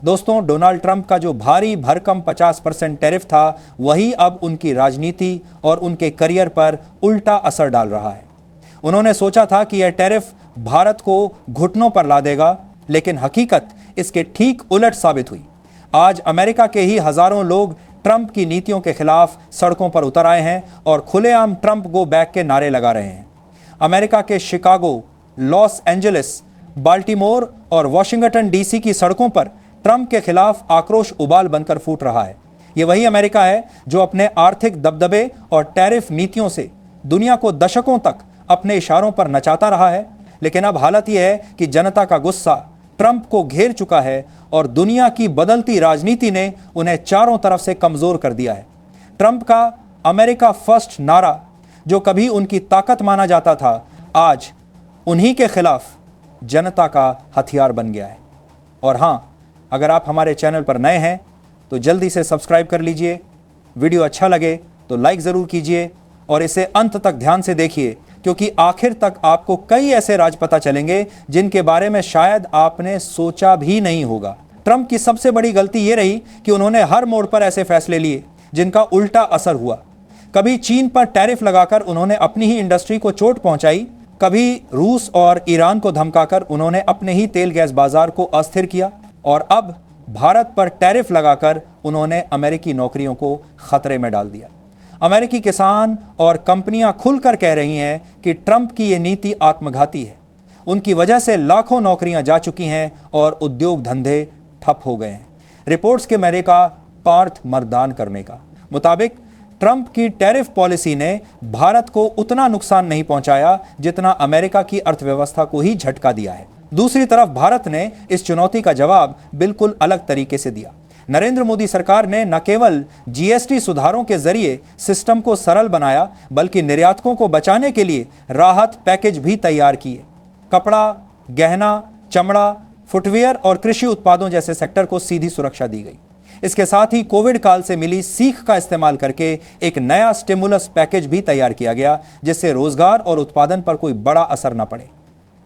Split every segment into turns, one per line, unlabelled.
दोस्तों, Donald Trump का जो भारी भरकम 50% टैरिफ था, वही अब उनकी राजनीति और उनके करियर पर उल्टा असर डाल रहा है। उन्होंने सोचा था कि यह टैरिफ भारत को घुटनों पर ला देगा, लेकिन हकीकत इसके ठीक उलट साबित हुई। आज अमेरिका के ही हजारों लोग ट्रंप की नीतियों के खिलाफ सड़कों पर उतर आए हैं और खुलेआम ट्रंप गो बैक के नारे लगा रहे हैं। अमेरिका के शिकागो, लॉस एंजलिस, बाल्टीमोर और वाशिंगटन डीसी की सड़कों पर ट्रंप के खिलाफ आक्रोश उबाल बनकर फूट रहा है। यह वही अमेरिका है जो अपने आर्थिक दबदबे और टैरिफ नीतियों से दुनिया को दशकों तक अपने इशारों पर नचाता रहा है। लेकिन अब हालत यह है कि जनता का गुस्सा ट्रंप को घेर चुका है और दुनिया की बदलती राजनीति ने उन्हें चारों तरफ से कमजोर कर दिया है। ट्रंप का अमेरिका फर्स्ट नारा, जो कभी उनकी ताकत माना जाता था, आज उन्हीं के खिलाफ जनता का हथियार बन गया है। और हां, अगर आप हमारे चैनल पर नए हैं तो जल्दी से सब्सक्राइब कर लीजिए। वीडियो अच्छा लगे तो लाइक ज़रूर कीजिए और इसे अंत तक ध्यान से देखिए, क्योंकि आखिर तक आपको कई ऐसे राज पता चलेंगे जिनके बारे में शायद आपने सोचा भी नहीं होगा। ट्रंप की सबसे बड़ी गलती यह रही कि उन्होंने हर मोड़ पर ऐसे फैसले लिए जिनका उल्टा असर हुआ। कभी चीन पर टैरिफ लगाकर उन्होंने अपनी ही इंडस्ट्री को चोट पहुंचाई, कभी रूस और ईरान को धमकाकर उन्होंने अपने ही तेल गैस बाजार को अस्थिर किया, और अब भारत पर टैरिफ लगाकर उन्होंने अमेरिकी नौकरियों को खतरे में डाल दिया। अमेरिकी किसान और कंपनियां खुलकर कह रही हैं कि ट्रंप की यह नीति आत्मघाती है। उनकी वजह से लाखों नौकरियां जा चुकी हैं और उद्योग धंधे ठप हो गए हैं। रिपोर्ट्स के अमेरिका पार्थ मर्दान करने का मुताबिक ट्रंप की टैरिफ पॉलिसी ने भारत को उतना नुकसान नहीं पहुंचाया जितना अमेरिका की अर्थव्यवस्था को ही झटका दिया है। दूसरी तरफ भारत ने इस चुनौती का जवाब बिल्कुल अलग तरीके से दिया। नरेंद्र मोदी सरकार ने न केवल जीएसटी सुधारों के जरिए सिस्टम को सरल बनाया, बल्कि निर्यातकों को बचाने के लिए राहत पैकेज भी तैयार किए। कपड़ा, गहना, चमड़ा, फुटवियर और कृषि उत्पादों जैसे सेक्टर को सीधी सुरक्षा दी गई। इसके साथ ही कोविड काल से मिली सीख का इस्तेमाल करके एक नया स्टिमुलस पैकेज भी तैयार किया गया, जिससे रोजगार और उत्पादन पर कोई बड़ा असर न पड़े।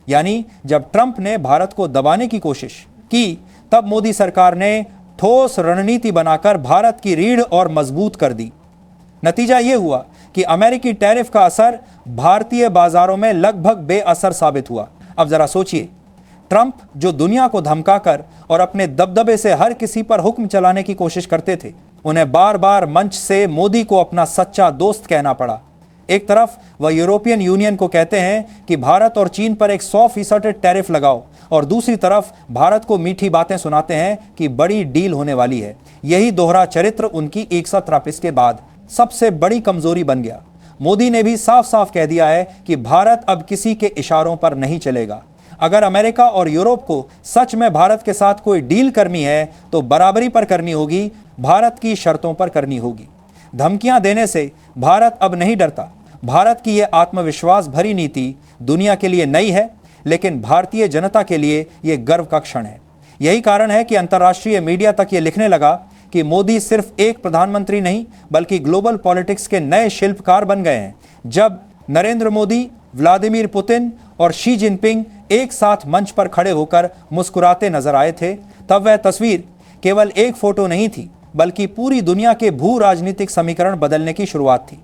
यानी जब ट्रंप ने भारत को दबाने की कोशिश की, तब मोदी सरकार ने ठोस रणनीति बनाकर भारत की रीढ़ और मजबूत कर दी। नतीजा यह हुआ कि अमेरिकी टैरिफ का असर भारतीय बाजारों में लगभग बेअसर साबित हुआ। अब जरा सोचिए, ट्रंप जो दुनिया को धमकाकर और अपने दबदबे से हर किसी पर हुक्म चलाने की कोशिश करते थे, उन्हें बार बार मंच से मोदी को अपना सच्चा दोस्त कहना पड़ा। एक तरफ वह यूरोपियन यूनियन को कहते हैं कि भारत और चीन पर एक 100% टैरिफ लगाओ, और दूसरी तरफ भारत को मीठी बातें सुनाते हैं कि बड़ी डील होने वाली है। यही दोहरा चरित्र उनकी 130 के बाद सबसे बड़ी कमजोरी बन गया। मोदी ने भी साफ साफ कह दिया है कि भारत अब किसी के इशारों पर नहीं चलेगा। अगर अमेरिका और यूरोप को सच में भारत के साथ कोई डील करनी है तो बराबरी पर करनी होगी, भारत की शर्तों पर करनी होगी। धमकियां देने से भारत अब नहीं डरता। भारत की यह आत्मविश्वास भरी नीति दुनिया के लिए नई है, लेकिन भारतीय जनता के लिए यह गर्व का क्षण है। यही कारण है कि अंतर्राष्ट्रीय मीडिया तक ये लिखने लगा कि मोदी सिर्फ एक प्रधानमंत्री नहीं, बल्कि ग्लोबल पॉलिटिक्स के नए शिल्पकार बन गए हैं। जब नरेंद्र मोदी, व्लादिमीर पुतिन और शी जिनपिंग एक साथ मंच पर खड़े होकर मुस्कुराते नजर आए थे, तब वह तस्वीर केवल एक फोटो नहीं थी, बल्कि पूरी दुनिया के भू राजनीतिक समीकरण बदलने की शुरुआत थी।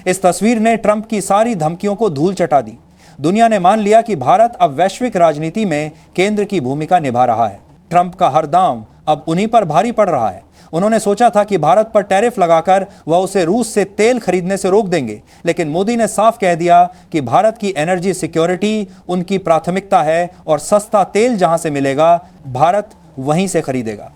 इस तस्वीर ने ट्रंप की सारी धमकियों को धूल चटा दी। दुनिया ने मान लिया कि भारत अब वैश्विक राजनीति में केंद्र की भूमिका निभा रहा है। ट्रंप का हर दांव अब उन्हीं पर भारी पड़ रहा है। उन्होंने सोचा था कि भारत पर टैरिफ लगाकर वह उसे रूस से तेल खरीदने से रोक देंगे, लेकिन मोदी ने साफ कह दिया कि भारत की एनर्जी सिक्योरिटी उनकी प्राथमिकता है और सस्ता तेल जहां से मिलेगा, भारत वहीं से खरीदेगा।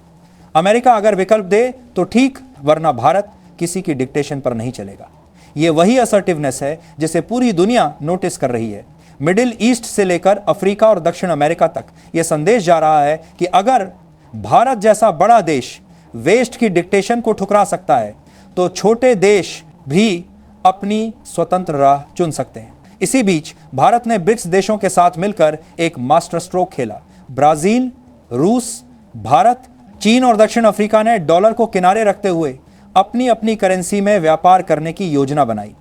अमेरिका अगर विकल्प दे तो ठीक, वरना भारत किसी की डिक्टेशन पर नहीं चलेगा। यह वही असर्टिवनेस है जिसे पूरी दुनिया नोटिस कर रही है। मिडिल ईस्ट से लेकर अफ्रीका और दक्षिण अमेरिका तक यह संदेश जा रहा है कि अगर भारत जैसा बड़ा देश वेस्ट की डिक्टेशन को ठुकरा सकता है, तो छोटे देश भी अपनी स्वतंत्र राह चुन सकते हैं। इसी बीच भारत ने ब्रिक्स देशों के साथ मिलकर एक मास्टर स्ट्रोक खेला। ब्राजील, रूस, भारत, चीन और दक्षिण अफ्रीका ने डॉलर को किनारे रखते हुए अपनी अपनी करेंसी में व्यापार करने की योजना बनाई।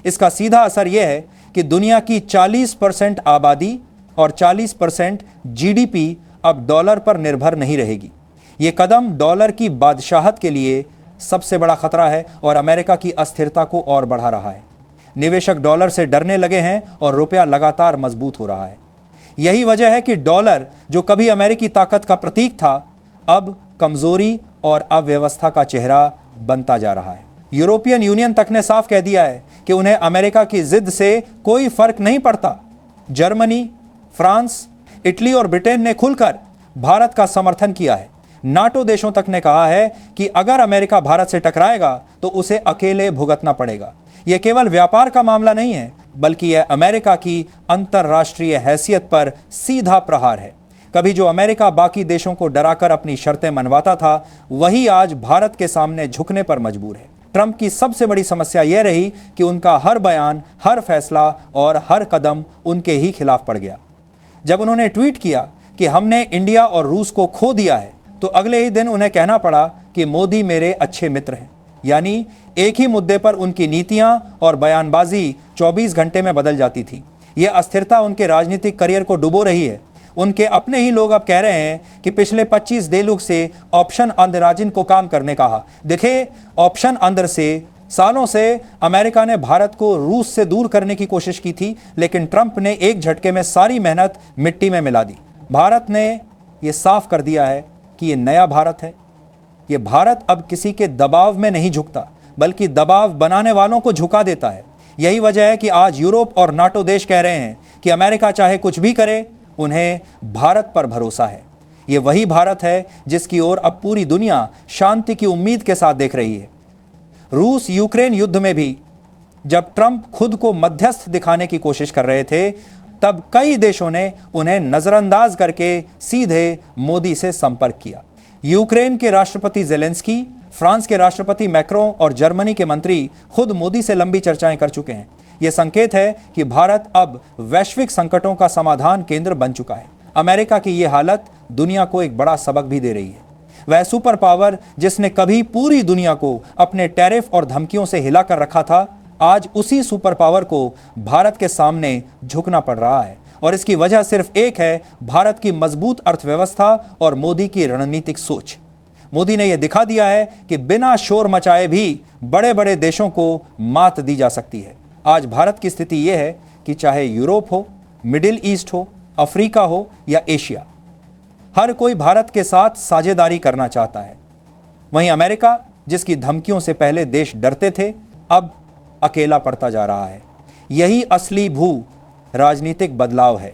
इसका सीधा असर यह है कि दुनिया की 40% आबादी और 40% जीडीपी अब डॉलर पर निर्भर नहीं रहेगी। ये कदम डॉलर की बादशाहत के लिए सबसे बड़ा खतरा है और अमेरिका की अस्थिरता को और बढ़ा रहा है। निवेशक डॉलर से डरने लगे हैं और रुपया लगातार मजबूत हो रहा है। यही वजह है कि डॉलर, जो कभी अमेरिकी ताकत का प्रतीक था, अब कमजोरी और अव्यवस्था का चेहरा बनता जा रहा है। यूरोपियन यूनियन तक ने साफ कह दिया है कि उन्हें अमेरिका की जिद से कोई फर्क नहीं पड़ता। जर्मनी, फ्रांस, इटली और ब्रिटेन ने खुलकर भारत का समर्थन किया है। नाटो देशों तक ने कहा है कि अगर अमेरिका भारत से टकराएगा तो उसे अकेले भुगतना पड़ेगा। यह केवल व्यापार का मामला नहीं है, बल्कि यह अमेरिका की अंतर्राष्ट्रीय हैसियत पर सीधा प्रहार है। कभी जो अमेरिका बाकी देशों को डराकर अपनी शर्तें मनवाता था, वही आज भारत के सामने झुकने पर मजबूर है। ट्रंप की सबसे बड़ी समस्या यह रही कि उनका हर बयान, हर फैसला और हर कदम उनके ही खिलाफ पड़ गया। जब उन्होंने ट्वीट किया कि हमने इंडिया और रूस को खो दिया है, तो अगले ही दिन उन्हें कहना पड़ा कि मोदी मेरे अच्छे मित्र हैं। यानी एक ही मुद्दे पर उनकी नीतियां और बयानबाजी 24 घंटे में बदल जाती थी। यह अस्थिरता उनके राजनीतिक करियर को डुबो रही है। उनके अपने ही लोग अब कह रहे हैं कि पिछले 25 दिनों से ऑप्शन अंदराजिन को काम करने कहा। देखिए, ऑप्शन अंदर से सालों से अमेरिका ने भारत को रूस से दूर करने की कोशिश की थी, लेकिन ट्रंप ने एक झटके में सारी मेहनत मिट्टी में मिला दी। भारत ने यह साफ कर दिया है कि यह नया भारत है। यह भारत अब किसी के दबाव में नहीं झुकता, बल्कि दबाव बनाने वालों को झुका देता है। यही वजह है कि आज यूरोप और नाटो देश कह रहे हैं कि अमेरिका चाहे कुछ भी करे, उन्हें भारत पर भरोसा है। यह वही भारत है जिसकी ओर अब पूरी दुनिया शांति की उम्मीद के साथ देख रही है। रूस यूक्रेन युद्ध में भी जब ट्रंप खुद को मध्यस्थ दिखाने की कोशिश कर रहे थे, तब कई देशों ने उन्हें नजरअंदाज करके सीधे मोदी से संपर्क किया। यूक्रेन के राष्ट्रपति जेलेंस्की, फ्रांस के राष्ट्रपति मैक्रों और जर्मनी के मंत्री खुद मोदी से लंबी चर्चाएं कर चुके हैं। यह संकेत है कि भारत अब वैश्विक संकटों का समाधान केंद्र बन चुका है। अमेरिका की यह हालत दुनिया को एक बड़ा सबक भी दे रही है। वह सुपर पावर जिसने कभी पूरी दुनिया को अपने टैरिफ और धमकियों से हिला कर रखा था, आज उसी सुपर पावर को भारत के सामने झुकना पड़ रहा है। और इसकी वजह सिर्फ एक है, भारत की मजबूत अर्थव्यवस्था और मोदी की रणनीतिक सोच। मोदी ने यह दिखा दिया है कि बिना शोर मचाए भी बड़े बड़े देशों को मात दी जा सकती है। आज भारत की स्थिति यह है कि चाहे यूरोप हो, मिडिल ईस्ट हो, अफ्रीका हो या एशिया, हर कोई भारत के साथ साझेदारी करना चाहता है। वहीं अमेरिका, जिसकी धमकियों से पहले देश डरते थे, अब अकेला पड़ता जा रहा है। यही असली भू राजनीतिक बदलाव है।